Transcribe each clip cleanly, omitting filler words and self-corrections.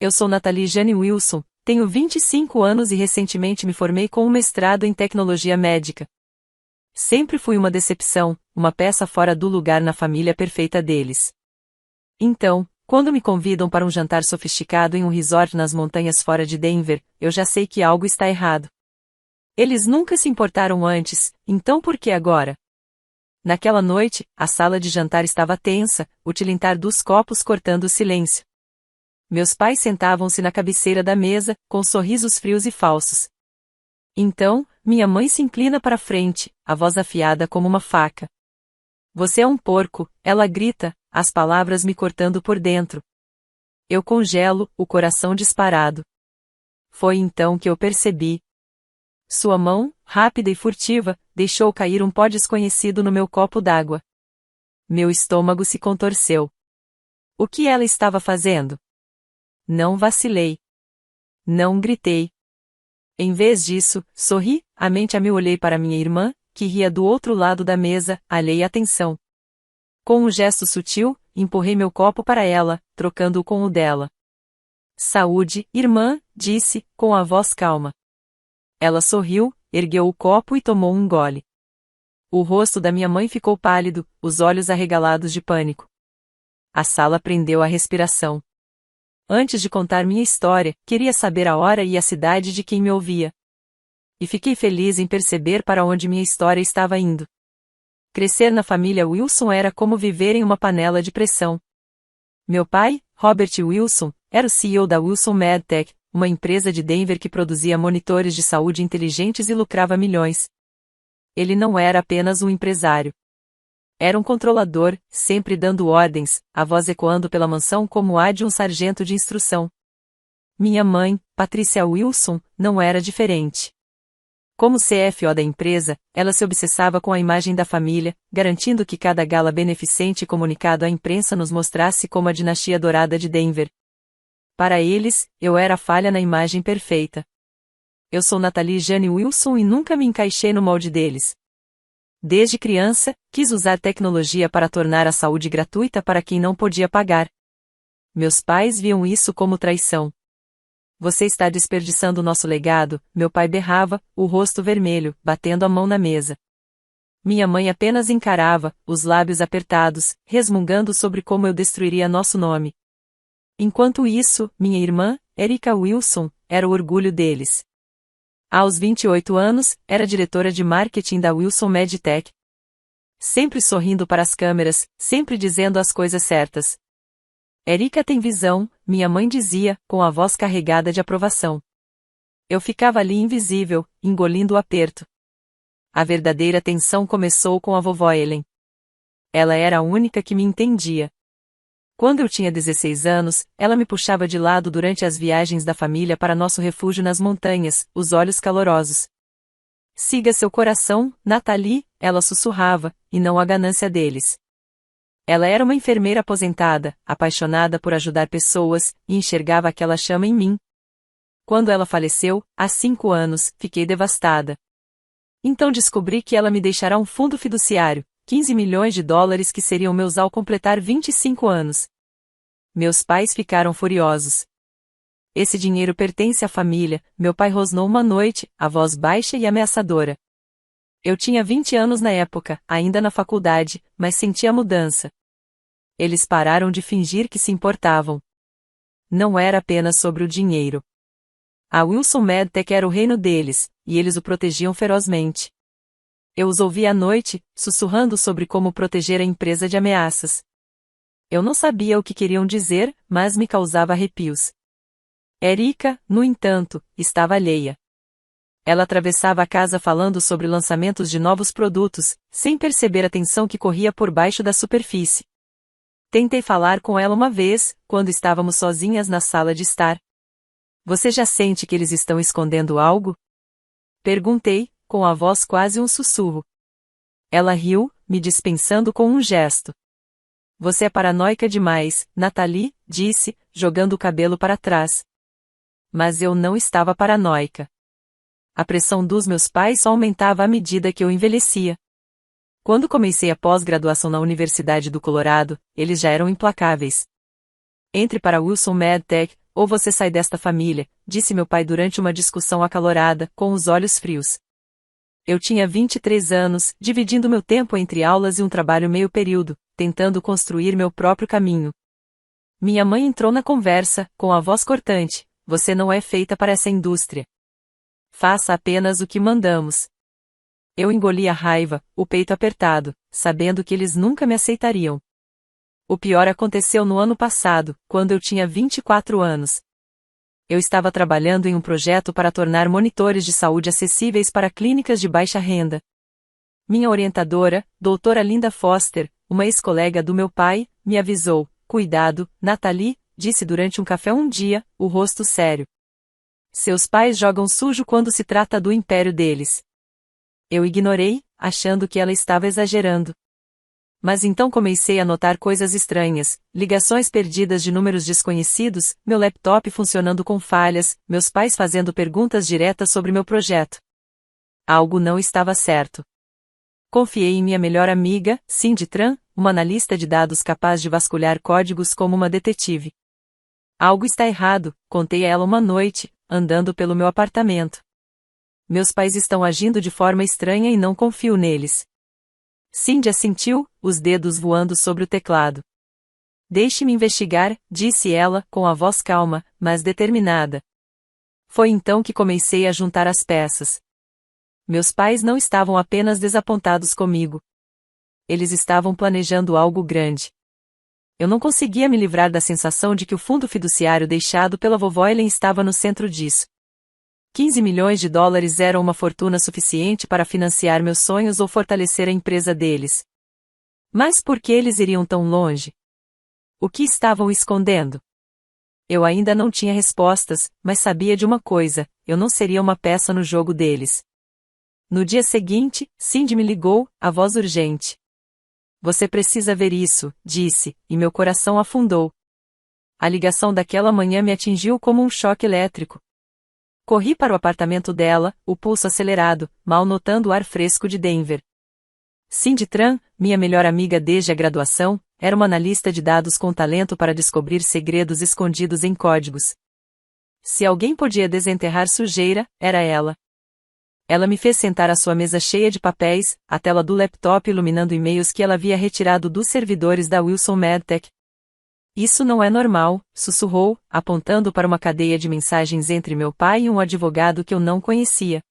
Eu sou Nathalie Jane Wilson, tenho 25 anos e recentemente me formei com um mestrado em tecnologia médica. Sempre fui uma decepção, uma peça fora do lugar na família perfeita deles. Então, quando me convidam para um jantar sofisticado em um resort nas montanhas fora de Denver, eu já sei que algo está errado. Eles nunca se importaram antes, então por que agora? Naquela noite, a sala de jantar estava tensa, o tilintar dos copos cortando o silêncio. Meus pais sentavam-se na cabeceira da mesa, com sorrisos frios e falsos. Então, minha mãe se inclina para a frente, a voz afiada como uma faca. Você é um porco, ela grita, as palavras me cortando por dentro. Eu congelo, o coração disparado. Foi então que eu percebi. Sua mão, rápida e furtiva, deixou cair um pó desconhecido no meu copo d'água. Meu estômago se contorceu. O que ela estava fazendo? Não vacilei. Não gritei. Em vez disso, sorri, a mente a mil olhei para minha irmã, que ria do outro lado da mesa, alheia atenção. Com um gesto sutil, empurrei meu copo para ela, trocando-o com o dela. Saúde, irmã, disse, com a voz calma. Ela sorriu, ergueu o copo e tomou um gole. O rosto da minha mãe ficou pálido, os olhos arregalados de pânico. A sala prendeu a respiração. Antes de contar minha história, queria saber a hora e a cidade de quem me ouvia. E fiquei feliz em perceber para onde minha história estava indo. Crescer na família Wilson era como viver em uma panela de pressão. Meu pai, Robert Wilson, era o CEO da Wilson MedTech, uma empresa de Denver que produzia monitores de saúde inteligentes e lucrava milhões. Ele não era apenas um empresário. Era um controlador, sempre dando ordens, a voz ecoando pela mansão como a de um sargento de instrução. Minha mãe, Patricia Wilson, não era diferente. Como CFO da empresa, ela se obsessava com a imagem da família, garantindo que cada gala beneficente comunicado à imprensa nos mostrasse como a dinastia dourada de Denver. Para eles, eu era a falha na imagem perfeita. Eu sou Nathalie Jane Wilson e nunca me encaixei no molde deles. Desde criança, quis usar tecnologia para tornar a saúde gratuita para quem não podia pagar. Meus pais viam isso como traição. Você está desperdiçando nosso legado, meu pai berrava, o rosto vermelho, batendo a mão na mesa. Minha mãe apenas encarava, os lábios apertados, resmungando sobre como eu destruiria nosso nome. Enquanto isso, minha irmã, Erica Wilson, era o orgulho deles. Aos 28 anos, era diretora de marketing da Wilson MedTech. Sempre sorrindo para as câmeras, sempre dizendo as coisas certas. Erica tem visão, minha mãe dizia, com a voz carregada de aprovação. Eu ficava ali invisível, engolindo o aperto. A verdadeira tensão começou com a vovó Ellen. Ela era a única que me entendia. Quando eu tinha 16 anos, ela me puxava de lado durante as viagens da família para nosso refúgio nas montanhas, os olhos calorosos. Siga seu coração, Nathalie, ela sussurrava, e não a ganância deles. Ela era uma enfermeira aposentada, apaixonada por ajudar pessoas, e enxergava aquela chama em mim. Quando ela faleceu, há 5 anos, fiquei devastada. Então descobri que ela me deixará um fundo fiduciário, $15 milhões que seriam meus ao completar 25 anos. Meus pais ficaram furiosos. Esse dinheiro pertence à família, meu pai rosnou uma noite, a voz baixa e ameaçadora. Eu tinha 20 anos na época, ainda na faculdade, mas sentia mudança. Eles pararam de fingir que se importavam. Não era apenas sobre o dinheiro. A Wilson MedTech era o reino deles, e eles o protegiam ferozmente. Eu os ouvia à noite, sussurrando sobre como proteger a empresa de ameaças. Eu não sabia o que queriam dizer, mas me causava arrepios. Erica, no entanto, estava alheia. Ela atravessava a casa falando sobre lançamentos de novos produtos, sem perceber a tensão que corria por baixo da superfície. Tentei falar com ela uma vez, quando estávamos sozinhas na sala de estar. Você já sente que eles estão escondendo algo? Perguntei, com a voz quase um sussurro. Ela riu, me dispensando com um gesto. Você é paranoica demais, Nathalie, disse, jogando o cabelo para trás. Mas eu não estava paranoica. A pressão dos meus pais só aumentava à medida que eu envelhecia. Quando comecei a pós-graduação na Universidade do Colorado, eles já eram implacáveis. Entre para Wilson MedTech, ou você sai desta família, disse meu pai durante uma discussão acalorada, com os olhos frios. Eu tinha 23 anos, dividindo meu tempo entre aulas e um trabalho meio período, tentando construir meu próprio caminho. Minha mãe entrou na conversa, com a voz cortante: você não é feita para essa indústria. Faça apenas o que mandamos. Eu engoli a raiva, o peito apertado, sabendo que eles nunca me aceitariam. O pior aconteceu no ano passado, quando eu tinha 24 anos. Eu estava trabalhando em um projeto para tornar monitores de saúde acessíveis para clínicas de baixa renda. Minha orientadora, doutora Linda Foster, uma ex-colega do meu pai, me avisou: cuidado, Natalie, disse durante um café um dia, o rosto sério. Seus pais jogam sujo quando se trata do império deles. Eu ignorei, achando que ela estava exagerando. Mas então comecei a notar coisas estranhas, ligações perdidas de números desconhecidos, meu laptop funcionando com falhas, meus pais fazendo perguntas diretas sobre meu projeto. Algo não estava certo. Confiei em minha melhor amiga, Cindy Tran, uma analista de dados capaz de vasculhar códigos como uma detetive. Algo está errado, contei a ela uma noite, andando pelo meu apartamento. Meus pais estão agindo de forma estranha e não confio neles. Cindy assentiu, os dedos voando sobre o teclado. Deixe-me investigar, disse ela, com a voz calma, mas determinada. Foi então que comecei a juntar as peças. Meus pais não estavam apenas desapontados comigo. Eles estavam planejando algo grande. Eu não conseguia me livrar da sensação de que o fundo fiduciário deixado pela vovó Ellen estava no centro disso. 15 milhões de dólares eram uma fortuna suficiente para financiar meus sonhos ou fortalecer a empresa deles. Mas por que eles iriam tão longe? O que estavam escondendo? Eu ainda não tinha respostas, mas sabia de uma coisa: eu não seria uma peça no jogo deles. No dia seguinte, Cindy me ligou, a voz urgente. Você precisa ver isso, disse, e meu coração afundou. A ligação daquela manhã me atingiu como um choque elétrico. Corri para o apartamento dela, o pulso acelerado, mal notando o ar fresco de Denver. Cindy Tran, minha melhor amiga desde a graduação, era uma analista de dados com talento para descobrir segredos escondidos em códigos. Se alguém podia desenterrar sujeira, era ela. Ela me fez sentar à sua mesa cheia de papéis, a tela do laptop iluminando e-mails que ela havia retirado dos servidores da Wilson Medtech. Isso não é normal, sussurrou, apontando para uma cadeia de mensagens entre meu pai e um advogado que eu não conhecia.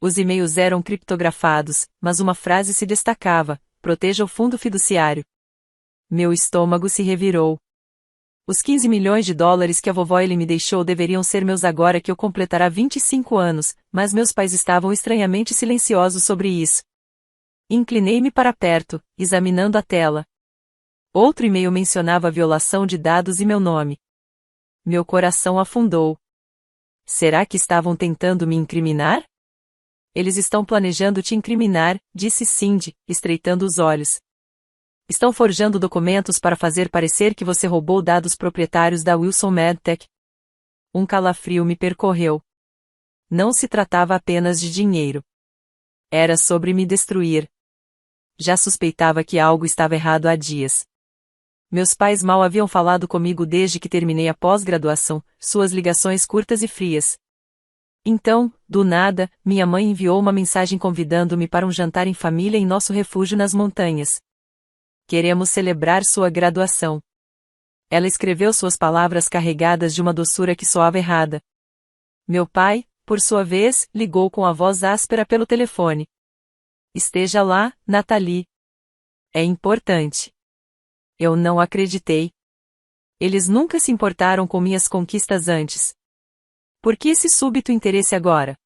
Os e-mails eram criptografados, mas uma frase se destacava: proteja o fundo fiduciário. Meu estômago se revirou. Os 15 milhões de dólares que a vovó Ellen me deixou deveriam ser meus agora que eu completará 25 anos, mas meus pais estavam estranhamente silenciosos sobre isso. Inclinei-me para perto, examinando a tela. Outro e-mail mencionava a violação de dados e meu nome. Meu coração afundou. Será que estavam tentando me incriminar? Eles estão planejando te incriminar, disse Cindy, estreitando os olhos. Estão forjando documentos para fazer parecer que você roubou dados proprietários da Wilson Medtech. Um calafrio me percorreu. Não se tratava apenas de dinheiro. Era sobre me destruir. Já suspeitava que algo estava errado há dias. Meus pais mal haviam falado comigo desde que terminei a pós-graduação, suas ligações curtas e frias. Então, do nada, minha mãe enviou uma mensagem convidando-me para um jantar em família em nosso refúgio nas montanhas. Queremos celebrar sua graduação. Ela escreveu suas palavras carregadas de uma doçura que soava errada. Meu pai, por sua vez, ligou com a voz áspera pelo telefone. Esteja lá, Natalie. É importante. Eu não acreditei. Eles nunca se importaram com minhas conquistas antes. Por que esse súbito interesse agora?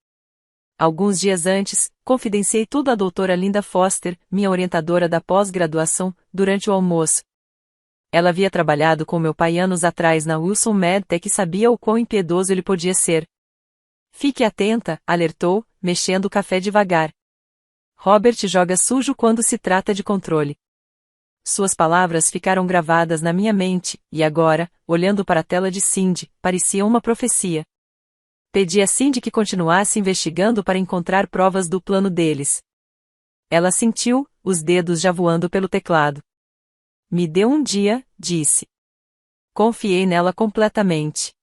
Alguns dias antes, confidenciei tudo à doutora Linda Foster, minha orientadora da pós-graduação, durante o almoço. Ela havia trabalhado com meu pai anos atrás na Wilson Medtech e sabia o quão impiedoso ele podia ser. Fique atenta, alertou, mexendo o café devagar. Robert joga sujo quando se trata de controle. Suas palavras ficaram gravadas na minha mente, e agora, olhando para a tela de Cindy, parecia uma profecia. Pedi a Cindy que continuasse investigando para encontrar provas do plano deles. Ela assentiu, os dedos já voando pelo teclado. Me deu um dia, disse. Confiei nela completamente.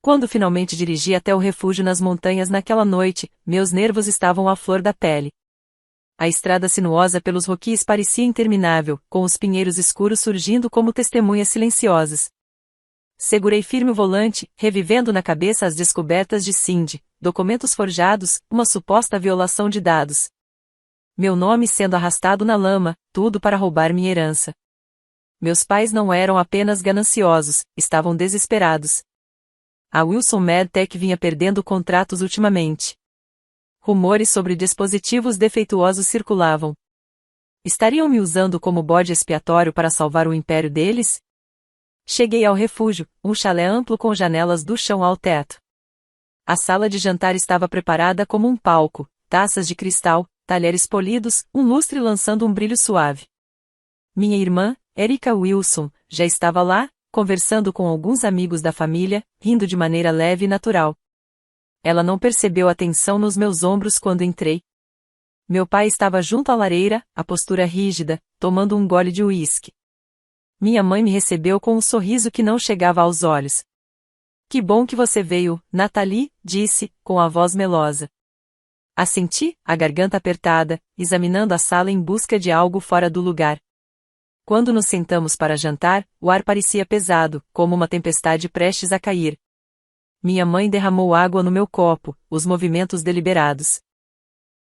Quando finalmente dirigi até o refúgio nas montanhas naquela noite, meus nervos estavam à flor da pele. A estrada sinuosa pelos roquis parecia interminável, com os pinheiros escuros surgindo como testemunhas silenciosas. Segurei firme o volante, revivendo na cabeça as descobertas de Cindy, documentos forjados, uma suposta violação de dados. Meu nome sendo arrastado na lama, tudo para roubar minha herança. Meus pais não eram apenas gananciosos, estavam desesperados. A Wilson Medtech vinha perdendo contratos ultimamente. Rumores sobre dispositivos defeituosos circulavam. Estariam me usando como bode expiatório para salvar o império deles? Cheguei ao refúgio, um chalé amplo com janelas do chão ao teto. A sala de jantar estava preparada como um palco, taças de cristal, talheres polidos, um lustre lançando um brilho suave. Minha irmã, Erika Wilson, já estava lá, conversando com alguns amigos da família, rindo de maneira leve e natural. Ela não percebeu a tensão nos meus ombros quando entrei. Meu pai estava junto à lareira, a postura rígida, tomando um gole de uísque. Minha mãe me recebeu com um sorriso que não chegava aos olhos. Que bom que você veio, Nathalie, disse, com a voz melosa. Assenti, a garganta apertada, examinando a sala em busca de algo fora do lugar. Quando nos sentamos para jantar, o ar parecia pesado, como uma tempestade prestes a cair. Minha mãe derramou água no meu copo, os movimentos deliberados.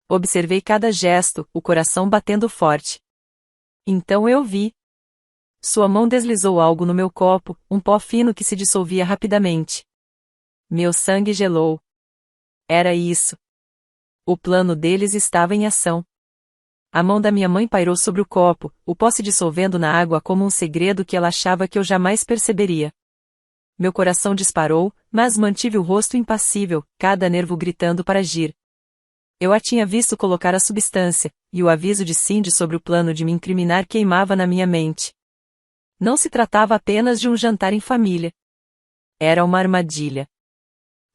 Observei cada gesto, o coração batendo forte. Então eu vi. Sua mão deslizou algo no meu copo, um pó fino que se dissolvia rapidamente. Meu sangue gelou. Era isso. O plano deles estava em ação. A mão da minha mãe pairou sobre o copo, o pó se dissolvendo na água como um segredo que ela achava que eu jamais perceberia. Meu coração disparou, mas mantive o rosto impassível, cada nervo gritando para agir. Eu a tinha visto colocar a substância, e o aviso de Cindy sobre o plano de me incriminar queimava na minha mente. Não se tratava apenas de um jantar em família. Era uma armadilha.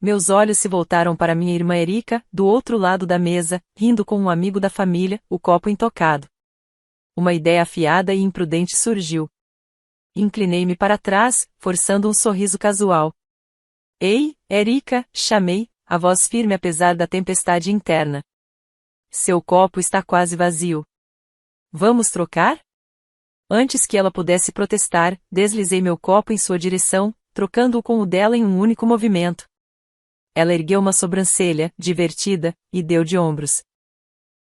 Meus olhos se voltaram para minha irmã Erika, do outro lado da mesa, rindo com um amigo da família, o copo intocado. Uma ideia afiada e imprudente surgiu. Inclinei-me para trás, forçando um sorriso casual. Ei, Erika, chamei, a voz firme apesar da tempestade interna. Seu copo está quase vazio. Vamos trocar? Antes que ela pudesse protestar, deslizei meu copo em sua direção, trocando-o com o dela em um único movimento. Ela ergueu uma sobrancelha, divertida, e deu de ombros.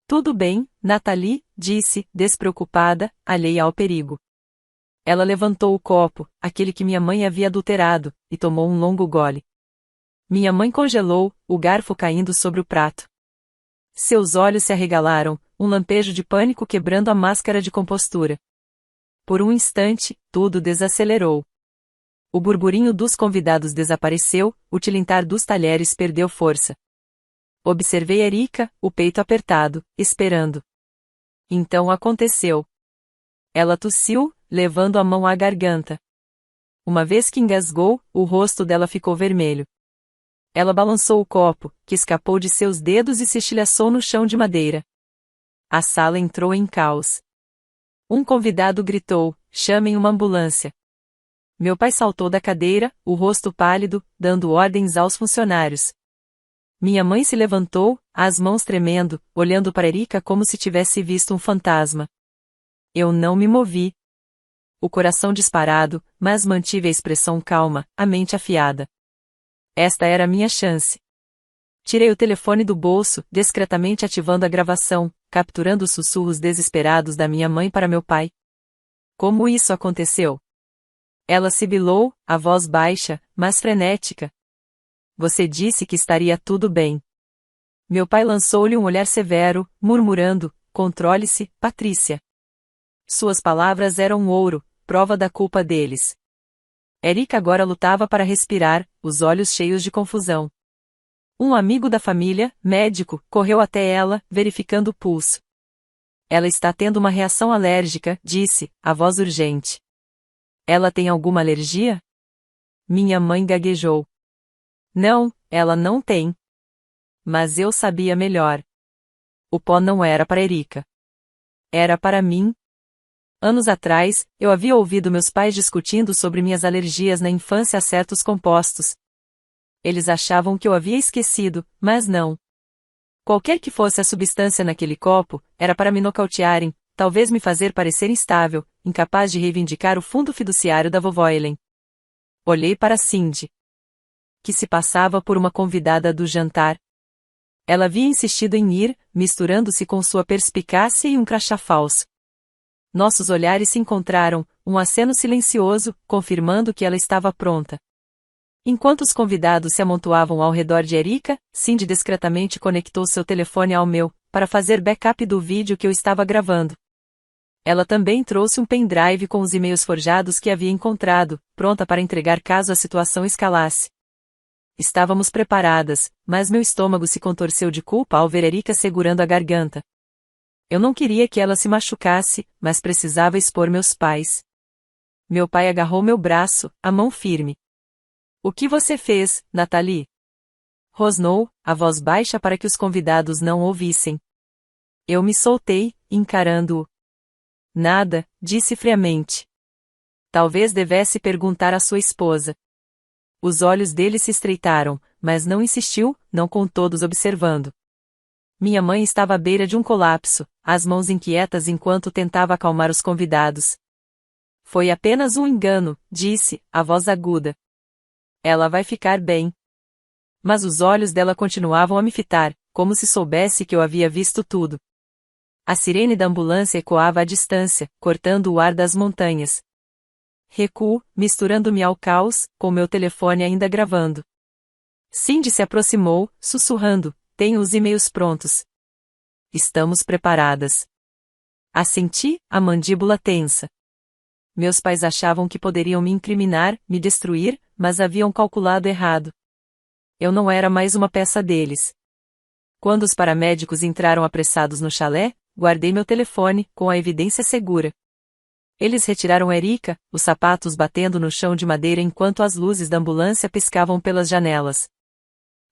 Tudo bem, Nathalie, disse, despreocupada, alheia ao perigo. Ela levantou o copo, aquele que minha mãe havia adulterado, e tomou um longo gole. Minha mãe congelou, o garfo caindo sobre o prato. Seus olhos se arregalaram, um lampejo de pânico quebrando a máscara de compostura. Por um instante, tudo desacelerou. O burburinho dos convidados desapareceu, o tilintar dos talheres perdeu força. Observei Erika, o peito apertado, esperando. Então aconteceu. Ela tossiu, levando a mão à garganta. Uma vez que engasgou, o rosto dela ficou vermelho. Ela balançou o copo, que escapou de seus dedos e se estilhaçou no chão de madeira. A sala entrou em caos. Um convidado gritou, chamem uma ambulância. Meu pai saltou da cadeira, o rosto pálido, dando ordens aos funcionários. Minha mãe se levantou, as mãos tremendo, olhando para Erika como se tivesse visto um fantasma. Eu não me movi. O coração disparado, mas mantive a expressão calma, a mente afiada. Esta era a minha chance. Tirei o telefone do bolso, discretamente ativando a gravação, capturando os sussurros desesperados da minha mãe para meu pai. Como isso aconteceu? Ela sibilou, a voz baixa, mas frenética. Você disse que estaria tudo bem. Meu pai lançou-lhe um olhar severo, murmurando, controle-se, Patrícia. Suas palavras eram ouro, prova da culpa deles. Erika agora lutava para respirar, os olhos cheios de confusão. Um amigo da família, médico, correu até ela, verificando o pulso. Ela está tendo uma reação alérgica, disse, a voz urgente. Ela tem alguma alergia? Minha mãe gaguejou. Não, ela não tem. Mas eu sabia melhor. O pó não era para Erika. Era para mim. Anos atrás, eu havia ouvido meus pais discutindo sobre minhas alergias na infância a certos compostos. Eles achavam que eu havia esquecido, mas não. Qualquer que fosse a substância naquele copo, era para me nocautearem, talvez me fazer parecer instável, incapaz de reivindicar o fundo fiduciário da vovó Helen. Olhei para Cindy, que se passava por uma convidada do jantar. Ela havia insistido em ir, misturando-se com sua perspicácia e um crachá falso. Nossos olhares se encontraram, um aceno silencioso, confirmando que ela estava pronta. Enquanto os convidados se amontoavam ao redor de Erika, Cindy discretamente conectou seu telefone ao meu, para fazer backup do vídeo que eu estava gravando. Ela também trouxe um pendrive com os e-mails forjados que havia encontrado, pronta para entregar caso a situação escalasse. Estávamos preparadas, mas meu estômago se contorceu de culpa ao ver Erika segurando a garganta. Eu não queria que ela se machucasse, mas precisava expor meus pais. Meu pai agarrou meu braço, a mão firme. O que você fez, Nathalie? Rosnou, a voz baixa para que os convidados não ouvissem. Eu me soltei, encarando-o. Nada, disse friamente. Talvez devesse perguntar à sua esposa. Os olhos dele se estreitaram, mas não insistiu, não com todos observando. Minha mãe estava à beira de um colapso, as mãos inquietas enquanto tentava acalmar os convidados. Foi apenas um engano, disse, a voz aguda. Ela vai ficar bem. Mas os olhos dela continuavam a me fitar, como se soubesse que eu havia visto tudo. A sirene da ambulância ecoava à distância, cortando o ar das montanhas. Recuo, misturando-me ao caos, com meu telefone ainda gravando. Cindy se aproximou, sussurrando, tenho os e-mails prontos. Estamos preparadas. Assenti, a mandíbula tensa. Meus pais achavam que poderiam me incriminar, me destruir, mas haviam calculado errado. Eu não era mais uma peça deles. Quando os paramédicos entraram apressados no chalé, guardei meu telefone, com a evidência segura. Eles retiraram Erika, os sapatos batendo no chão de madeira enquanto as luzes da ambulância piscavam pelas janelas.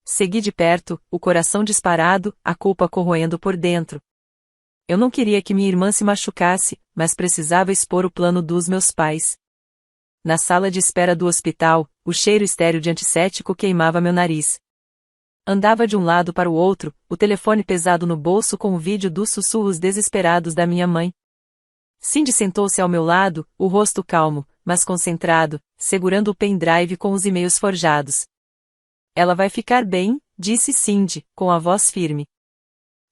Segui de perto, o coração disparado, a culpa corroendo por dentro. Eu não queria que minha irmã se machucasse, mas precisava expor o plano dos meus pais. Na sala de espera do hospital, o cheiro estéril de antisséptico queimava meu nariz. Andava de um lado para o outro, o telefone pesado no bolso com o vídeo dos sussurros desesperados da minha mãe. Cindy sentou-se ao meu lado, o rosto calmo, mas concentrado, segurando o pendrive com os e-mails forjados. Ela vai ficar bem, disse Cindy, com a voz firme.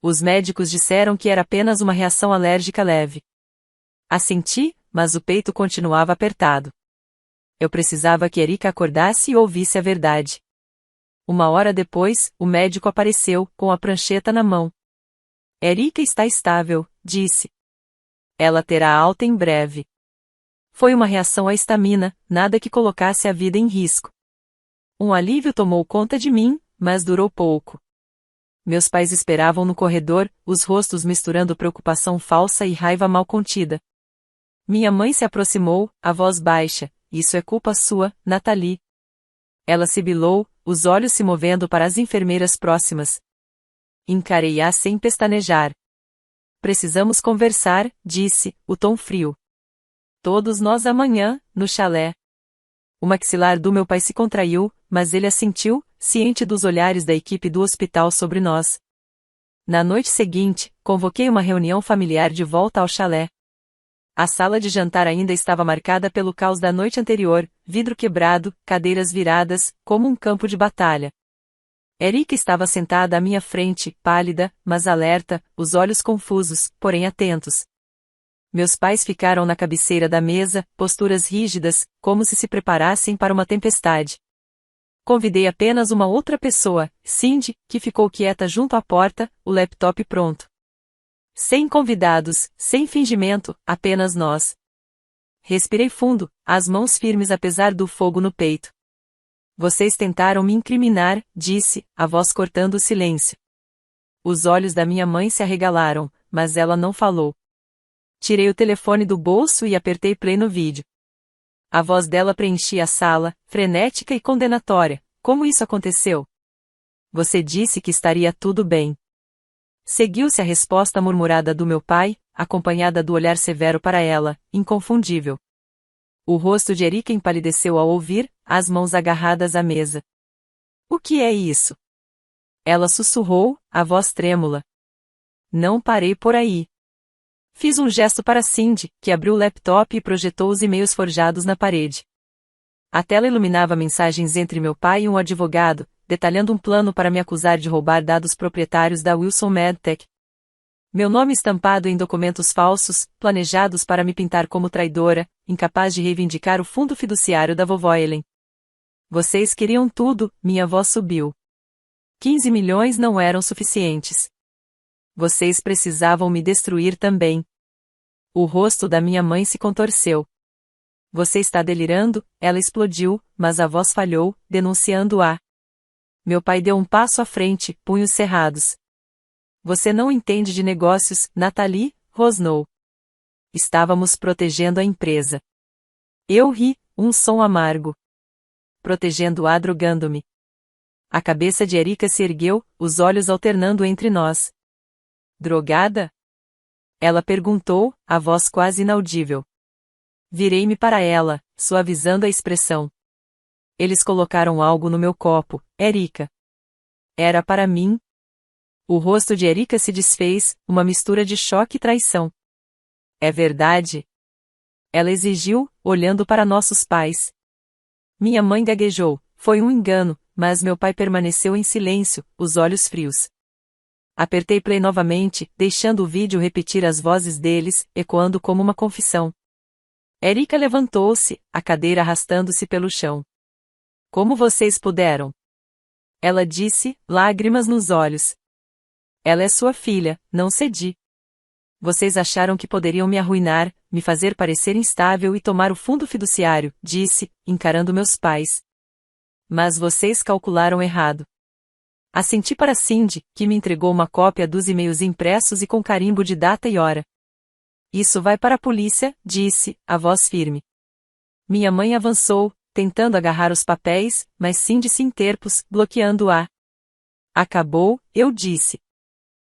Os médicos disseram que era apenas uma reação alérgica leve. Assenti, mas o peito continuava apertado. Eu precisava que Erika acordasse e ouvisse a verdade. 1 hora depois, o médico apareceu, com a prancheta na mão. Erika está estável, disse. Ela terá alta em breve. Foi uma reação à histamina, nada que colocasse a vida em risco. Um alívio tomou conta de mim, mas durou pouco. Meus pais esperavam no corredor, os rostos misturando preocupação falsa e raiva mal contida. Minha mãe se aproximou, a voz baixa, isso é culpa sua, Nathalie. Ela sibilou, os olhos se movendo para as enfermeiras próximas. Encarei-a sem pestanejar. Precisamos conversar, disse, o tom frio. Todos nós amanhã, no chalé. O maxilar do meu pai se contraiu, mas ele assentiu, ciente dos olhares da equipe do hospital sobre nós. Na noite seguinte, convoquei uma reunião familiar de volta ao chalé. A sala de jantar ainda estava marcada pelo caos da noite anterior, vidro quebrado, cadeiras viradas, como um campo de batalha. Erika estava sentada à minha frente, pálida, mas alerta, os olhos confusos, porém atentos. Meus pais ficaram na cabeceira da mesa, posturas rígidas, como se preparassem para uma tempestade. Convidei apenas uma outra pessoa, Cindy, que ficou quieta junto à porta, o laptop pronto. Sem convidados, sem fingimento, apenas nós. Respirei fundo, as mãos firmes apesar do fogo no peito. Vocês tentaram me incriminar, disse, a voz cortando o silêncio. Os olhos da minha mãe se arregalaram, mas ela não falou. Tirei o telefone do bolso e apertei play no vídeo. A voz dela preenchia a sala, frenética e condenatória. Como isso aconteceu? Você disse que estaria tudo bem. Seguiu-se a resposta murmurada do meu pai, acompanhada do olhar severo para ela, inconfundível. O rosto de Erika empalideceu ao ouvir, as mãos agarradas à mesa. O que é isso? Ela sussurrou, a voz trêmula. Não parei por aí. Fiz um gesto para Cindy, que abriu o laptop e projetou os e-mails forjados na parede. A tela iluminava mensagens entre meu pai e um advogado, detalhando um plano para me acusar de roubar dados proprietários da Wilson Medtech. Meu nome estampado em documentos falsos, planejados para me pintar como traidora, incapaz de reivindicar o fundo fiduciário da vovó Ellen. Vocês queriam tudo, minha voz subiu. 15 milhões não eram suficientes. Vocês precisavam me destruir também. O rosto da minha mãe se contorceu. Você está delirando? Ela explodiu, mas a voz falhou, denunciando-a. Meu pai deu um passo à frente, punhos cerrados. Você não entende de negócios, Nathalie, rosnou. Estávamos protegendo a empresa. Eu ri, um som amargo. Protegendo-a drogando-me. A cabeça de Erika se ergueu, os olhos alternando entre nós. Drogada? Ela perguntou, a voz quase inaudível. Virei-me para ela, suavizando a expressão. Eles colocaram algo no meu copo, Erika. Era para mim? O rosto de Erika se desfez, uma mistura de choque e traição. É verdade? Ela exigiu, olhando para nossos pais. Minha mãe gaguejou, foi um engano, mas meu pai permaneceu em silêncio, os olhos frios. Apertei play novamente, deixando o vídeo repetir as vozes deles, ecoando como uma confissão. Erika levantou-se, a cadeira arrastando-se pelo chão. Como vocês puderam? Ela disse, lágrimas nos olhos. Ela é sua filha, não cedi. Vocês acharam que poderiam me arruinar, me fazer parecer instável e tomar o fundo fiduciário, disse, encarando meus pais. Mas vocês calcularam errado. Assenti para Cindy, que me entregou uma cópia dos e-mails impressos e com carimbo de data e hora. Isso vai para a polícia, disse, a voz firme. Minha mãe avançou, tentando agarrar os papéis, mas Cindy se interpôs, bloqueando-a. Acabou, eu disse.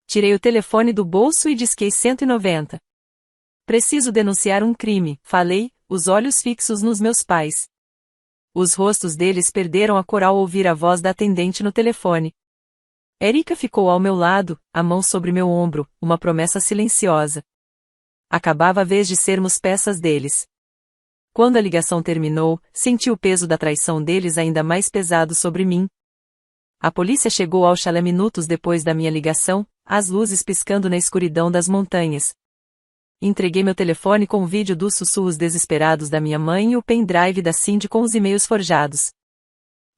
Tirei o telefone do bolso e disquei 190. Preciso denunciar um crime, falei, os olhos fixos nos meus pais. Os rostos deles perderam a cor ao ouvir a voz da atendente no telefone. Erika ficou ao meu lado, a mão sobre meu ombro, uma promessa silenciosa. Acabava a vez de sermos peças deles. Quando a ligação terminou, senti o peso da traição deles ainda mais pesado sobre mim. A polícia chegou ao chalé minutos depois da minha ligação, as luzes piscando na escuridão das montanhas. Entreguei meu telefone com o vídeo dos sussurros desesperados da minha mãe e o pendrive da Cindy com os e-mails forjados.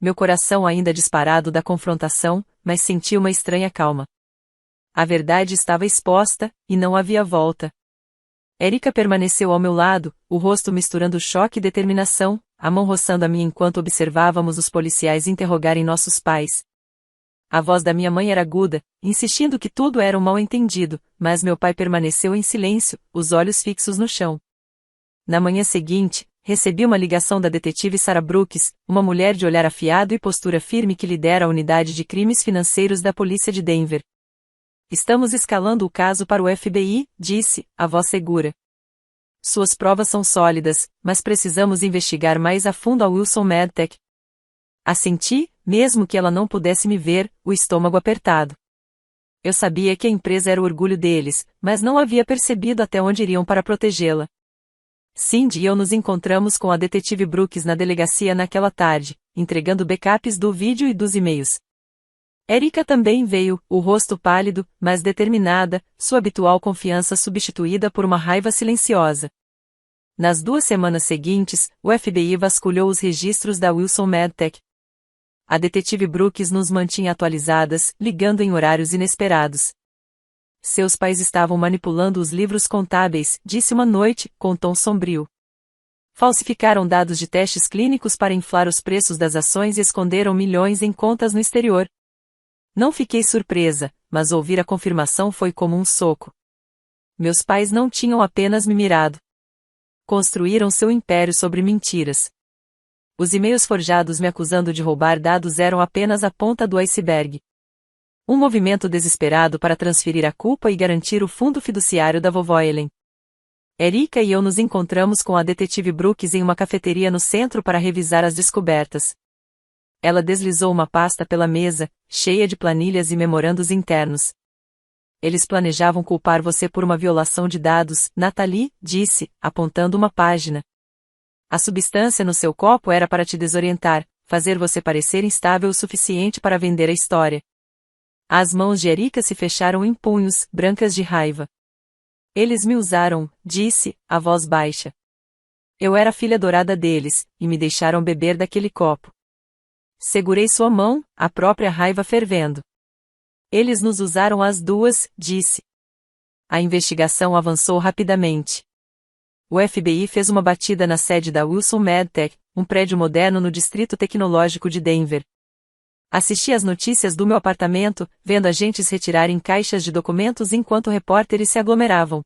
Meu coração ainda disparado da confrontação, mas senti uma estranha calma. A verdade estava exposta, e não havia volta. Erika permaneceu ao meu lado, o rosto misturando choque e determinação, a mão roçando a minha enquanto observávamos os policiais interrogarem nossos pais. A voz da minha mãe era aguda, insistindo que tudo era um mal-entendido, mas meu pai permaneceu em silêncio, os olhos fixos no chão. Na manhã seguinte, recebi uma ligação da detetive Sarah Brooks, uma mulher de olhar afiado e postura firme que lidera a unidade de crimes financeiros da polícia de Denver. Estamos escalando o caso para o FBI, disse, a voz segura. Suas provas são sólidas, mas precisamos investigar mais a fundo a Wilson Medtech. Assenti, mesmo que ela não pudesse me ver, o estômago apertado. Eu sabia que a empresa era o orgulho deles, mas não havia percebido até onde iriam para protegê-la. Cindy e eu nos encontramos com a detetive Brooks na delegacia naquela tarde, entregando backups do vídeo e dos e-mails. Erika também veio, o rosto pálido, mas determinada, sua habitual confiança substituída por uma raiva silenciosa. Nas 2 semanas seguintes, o FBI vasculhou os registros da Wilson Medtech. A detetive Brooks nos mantinha atualizadas, ligando em horários inesperados. Seus pais estavam manipulando os livros contábeis, disse uma noite, com tom sombrio. Falsificaram dados de testes clínicos para inflar os preços das ações e esconderam milhões em contas no exterior. Não fiquei surpresa, mas ouvir a confirmação foi como um soco. Meus pais não tinham apenas me mirado. Construíram seu império sobre mentiras. Os e-mails forjados me acusando de roubar dados eram apenas a ponta do iceberg. Um movimento desesperado para transferir a culpa e garantir o fundo fiduciário da vovó Ellen. Erika e eu nos encontramos com a detetive Brooks em uma cafeteria no centro para revisar as descobertas. Ela deslizou uma pasta pela mesa, cheia de planilhas e memorandos internos. Eles planejavam culpar você por uma violação de dados, Natalie, disse, apontando uma página. A substância no seu copo era para te desorientar, fazer você parecer instável o suficiente para vender a história. As mãos de Erika se fecharam em punhos, brancas de raiva. Eles me usaram, disse, a voz baixa. Eu era a filha adorada deles, e me deixaram beber daquele copo. Segurei sua mão, a própria raiva fervendo. Eles nos usaram as duas, disse. A investigação avançou rapidamente. O FBI fez uma batida na sede da Wilson Medtech, um prédio moderno no Distrito Tecnológico de Denver. Assisti às notícias do meu apartamento, vendo agentes retirarem caixas de documentos enquanto repórteres se aglomeravam.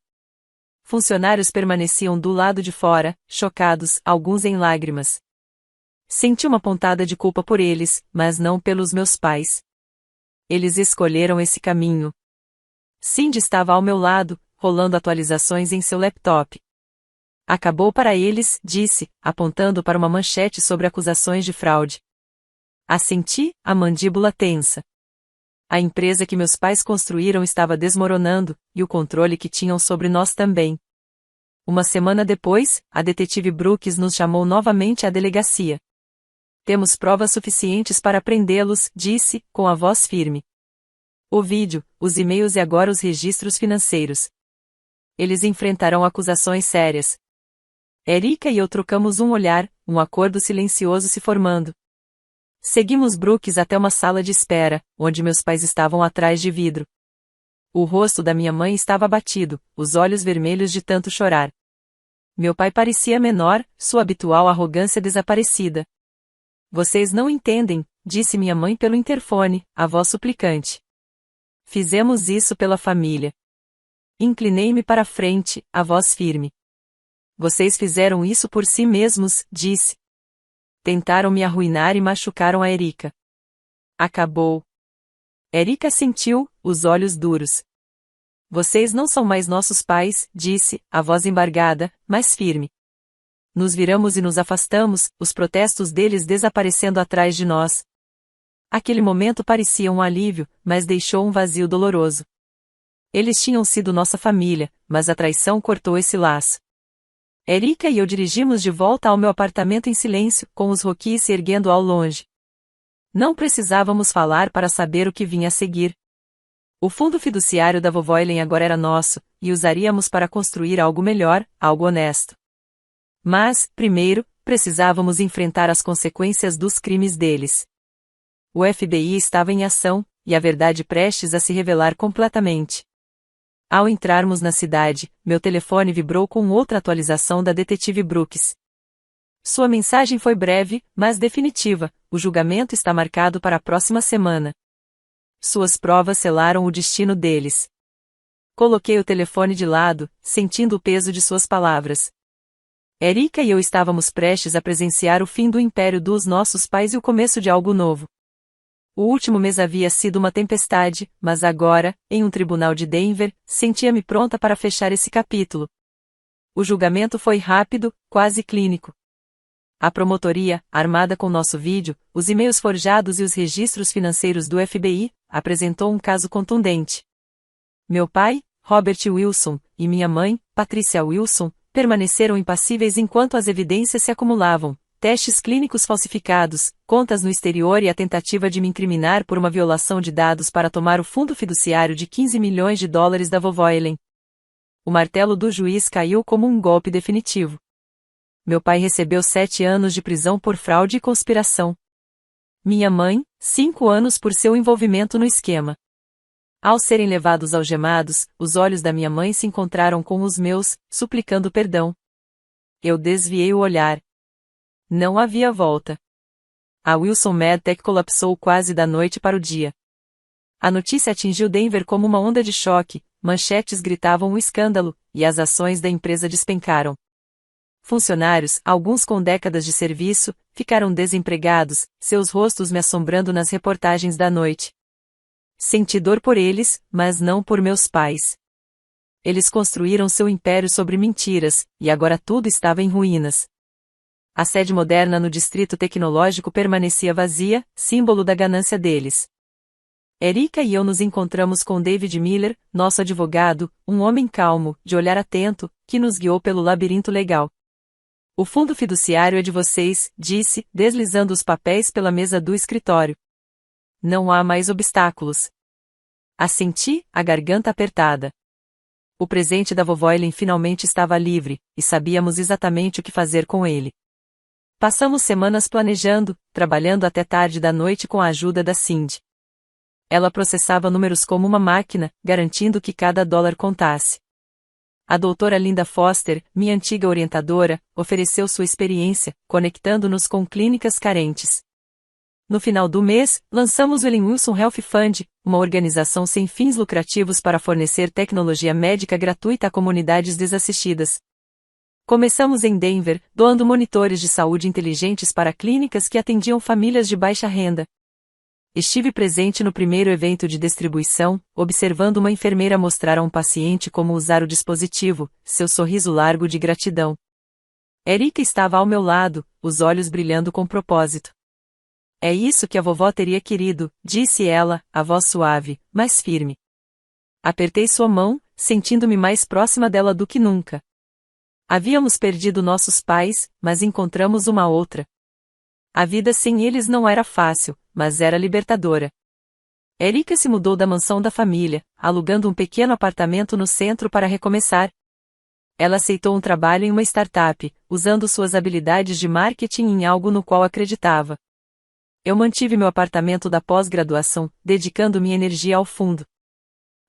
Funcionários permaneciam do lado de fora, chocados, alguns em lágrimas. Senti uma pontada de culpa por eles, mas não pelos meus pais. Eles escolheram esse caminho. Cindy estava ao meu lado, rolando atualizações em seu laptop. Acabou para eles, disse, apontando para uma manchete sobre acusações de fraude. Assenti, a mandíbula tensa. A empresa que meus pais construíram estava desmoronando, e o controle que tinham sobre nós também. Uma semana depois, a detetive Brooks nos chamou novamente à delegacia. Temos provas suficientes para prendê-los, disse, com a voz firme. O vídeo, os e-mails e agora os registros financeiros. Eles enfrentarão acusações sérias. Erika e eu trocamos um olhar, um acordo silencioso se formando. Seguimos Brooks até uma sala de espera, onde meus pais estavam atrás de vidro. O rosto da minha mãe estava abatido, os olhos vermelhos de tanto chorar. Meu pai parecia menor, sua habitual arrogância desaparecida. Vocês não entendem, disse minha mãe pelo interfone, a voz suplicante. Fizemos isso pela família. Inclinei-me para a frente, a voz firme. Vocês fizeram isso por si mesmos, disse. Tentaram me arruinar e machucaram a Erika. Acabou. Erika sentiu, os olhos duros. Vocês não são mais nossos pais, disse, a voz embargada, mas firme. Nos viramos e nos afastamos, os protestos deles desaparecendo atrás de nós. Aquele momento parecia um alívio, mas deixou um vazio doloroso. Eles tinham sido nossa família, mas a traição cortou esse laço. Erika e eu dirigimos de volta ao meu apartamento em silêncio, com os Rockies se erguendo ao longe. Não precisávamos falar para saber o que vinha a seguir. O fundo fiduciário da vovó Ellen agora era nosso, e usaríamos para construir algo melhor, algo honesto. Mas, primeiro, precisávamos enfrentar as consequências dos crimes deles. O FBI estava em ação, e a verdade prestes a se revelar completamente. Ao entrarmos na cidade, meu telefone vibrou com outra atualização da detetive Brooks. Sua mensagem foi breve, mas definitiva: o julgamento está marcado para a próxima semana. Suas provas selaram o destino deles. Coloquei o telefone de lado, sentindo o peso de suas palavras. Erika e eu estávamos prestes a presenciar o fim do império dos nossos pais e o começo de algo novo. O último mês havia sido uma tempestade, mas agora, em um tribunal de Denver, sentia-me pronta para fechar esse capítulo. O julgamento foi rápido, quase clínico. A promotoria, armada com nosso vídeo, os e-mails forjados e os registros financeiros do FBI, apresentou um caso contundente. Meu pai, Robert Wilson, e minha mãe, Patricia Wilson, permaneceram impassíveis enquanto as evidências se acumulavam. Testes clínicos falsificados, contas no exterior e a tentativa de me incriminar por uma violação de dados para tomar o fundo fiduciário de $15 milhões da vovó Ellen. O martelo do juiz caiu como um golpe definitivo. Meu pai recebeu 7 anos de prisão por fraude e conspiração. Minha mãe, 5 anos por seu envolvimento no esquema. Ao serem levados algemados, os olhos da minha mãe se encontraram com os meus, suplicando perdão. Eu desviei o olhar. Não havia volta. A Wilson Medtech colapsou quase da noite para o dia. A notícia atingiu Denver como uma onda de choque, manchetes gritavam um escândalo, e as ações da empresa despencaram. Funcionários, alguns com décadas de serviço, ficaram desempregados, seus rostos me assombrando nas reportagens da noite. Senti dor por eles, mas não por meus pais. Eles construíram seu império sobre mentiras, e agora tudo estava em ruínas. A sede moderna no distrito tecnológico permanecia vazia, símbolo da ganância deles. Erika e eu nos encontramos com David Miller, nosso advogado, um homem calmo, de olhar atento, que nos guiou pelo labirinto legal. O fundo fiduciário é de vocês, disse, deslizando os papéis pela mesa do escritório. Não há mais obstáculos. Assenti, a garganta apertada. O presente da vovó Ellen finalmente estava livre, e sabíamos exatamente o que fazer com ele. Passamos semanas planejando, trabalhando até tarde da noite com a ajuda da Cindy. Ela processava números como uma máquina, garantindo que cada dólar contasse. A doutora Linda Foster, minha antiga orientadora, ofereceu sua experiência, conectando-nos com clínicas carentes. No final do mês, lançamos o Ellen Wilson Health Fund, uma organização sem fins lucrativos para fornecer tecnologia médica gratuita a comunidades desassistidas. Começamos em Denver, doando monitores de saúde inteligentes para clínicas que atendiam famílias de baixa renda. Estive presente no primeiro evento de distribuição, observando uma enfermeira mostrar a um paciente como usar o dispositivo, seu sorriso largo de gratidão. Erika estava ao meu lado, os olhos brilhando com propósito. É isso que a vovó teria querido, disse ela, a voz suave, mas firme. Apertei sua mão, sentindo-me mais próxima dela do que nunca. Havíamos perdido nossos pais, mas encontramos uma outra. A vida sem eles não era fácil, mas era libertadora. Erika se mudou da mansão da família, alugando um pequeno apartamento no centro para recomeçar. Ela aceitou um trabalho em uma startup, usando suas habilidades de marketing em algo no qual acreditava. Eu mantive meu apartamento da pós-graduação, dedicando minha energia ao fundo.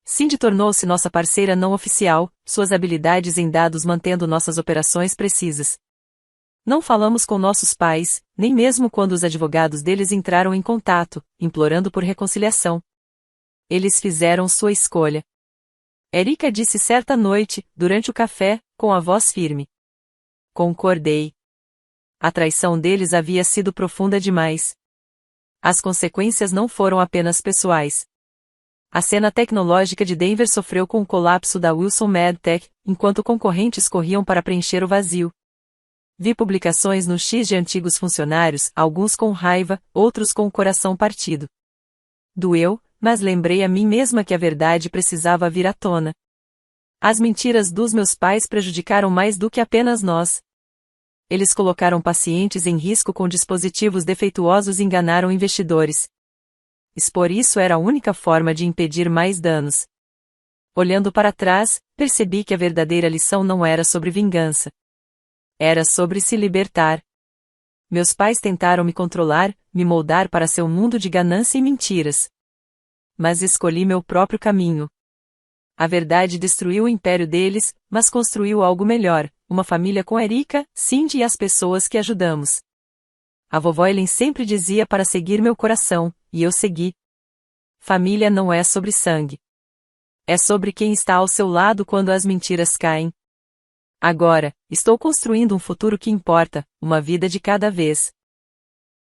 Cindy tornou-se nossa parceira não oficial, suas habilidades em dados mantendo nossas operações precisas. Não falamos com nossos pais, nem mesmo quando os advogados deles entraram em contato, implorando por reconciliação. Eles fizeram sua escolha. Erika disse certa noite, durante o café, com a voz firme. Concordei. A traição deles havia sido profunda demais. As consequências não foram apenas pessoais. A cena tecnológica de Denver sofreu com o colapso da Wilson MedTech, enquanto concorrentes corriam para preencher o vazio. Vi publicações no X de antigos funcionários, alguns com raiva, outros com o coração partido. Doeu, mas lembrei a mim mesma que a verdade precisava vir à tona. As mentiras dos meus pais prejudicaram mais do que apenas nós. Eles colocaram pacientes em risco com dispositivos defeituosos e enganaram investidores. Expor isso era a única forma de impedir mais danos. Olhando para trás, percebi que a verdadeira lição não era sobre vingança. Era sobre se libertar. Meus pais tentaram me controlar, me moldar para seu mundo de ganância e mentiras. Mas escolhi meu próprio caminho. A verdade destruiu o império deles, mas construiu algo melhor, uma família com Erika, Cindy e as pessoas que ajudamos. A vovó Ellen sempre dizia para seguir meu coração, e eu segui. Família não é sobre sangue. É sobre quem está ao seu lado quando as mentiras caem. Agora, estou construindo um futuro que importa, uma vida de cada vez.